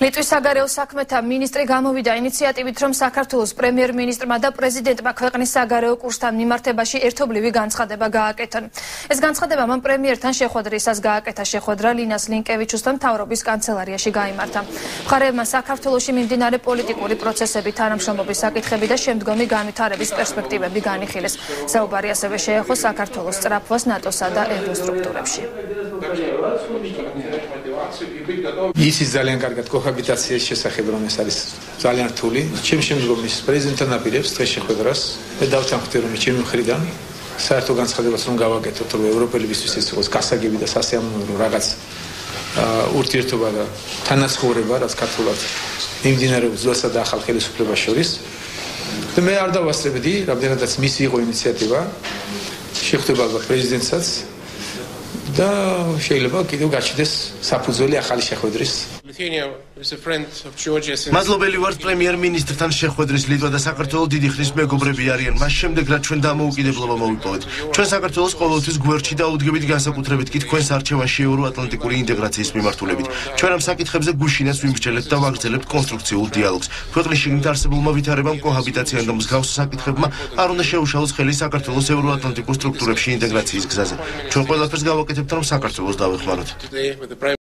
ლიტვის საგარეო საქმეთა მინისტრი გამოვიდა ინიციატივით, რომ საქართველოს პრემიერ-მინისტრმა და პრეზიდენტმა ქვეყნის საგარეო კურსთან მიმართებაში ერთობლივი განცხადება გააკეთონ. ეს განცხადება მან პრემიერთან შეხვედრისას გააკეთა. შეხვედრა ლინას ლინკევიჩუსთან მთავრობის კანცელარიაში გაიმართა. მხარეებმა საქართველოში მიმდინარე პოლიტიკური პროცესები, თანამშრომლობის საკითხები და შემდგომი განვითარების პერსპექტივები განიხილეს. საუბარი ასევე შეეხო საქართველოს სწრაფვას ნატოსა და ევროსტრუქტურებში. იცის ძალიან კარგად კოჰაბიტაციის შესახებ, რომ ეს არის ძალიან რთული. ჩემს შემდგომის პრეზიდენტთან აპირებს დღეს შეხვედრას და დავთანხმდე, რომ ჩემი მხრიდან საერთო განცხადებას რომ გავაკეთოთ, რომ ევროპელებისთვის ეს იყოს გასაგები და სასიამოვნო რაღაც ურთიერთობა და თანაცხოვრება, რაც ქართულად მიმდინარეობს ძველსა და ახალ ხელისუფლებას შორის. და მე არ დავასწრებდი, რამდენადაც მისი იყო ინიციატივა, შეხვდება ალბათ პრეზიდენტსაც და შეიძლება კიდევ გაჩნდეს საფუძველი ახალი შეხვედრის. მადლობელი ვართ პრემიერ-მინისტრთან შეხვედრის. ლიტვა და საქართველო დიდი ხნის მეგობრები არიან. მას შემდეგ რაც ჩვენ დამოუკიდებლობა მოვიპოვეთ, ჩვენ საქართველოს ყოველთვის გვერდში დაუდგებით, განსაკუთრებით კი თქვენს არჩევანში ევროატლანტიკური ინტეგრაციის მიმართულებით. ჩვენ ამ საკითხებზე გუშინაც ვიმსჯელებთ და ვაგრძელებთ კონსტრუქციულ დიალოგს. ქვეყნის შიგნით არსებულმა ვითარებამ, კოჰაბიტაციამ და მსგავს საკითხებმა არ უნდა შეუშალოს ხელი საქართველოს ევროატლანტიკურ სტრუქტურებში ინტეგრაციის გზაზე. ჩვენ ყველაფერს გავაკეთებთ, რომ საქართველოს დავეხმაროთ.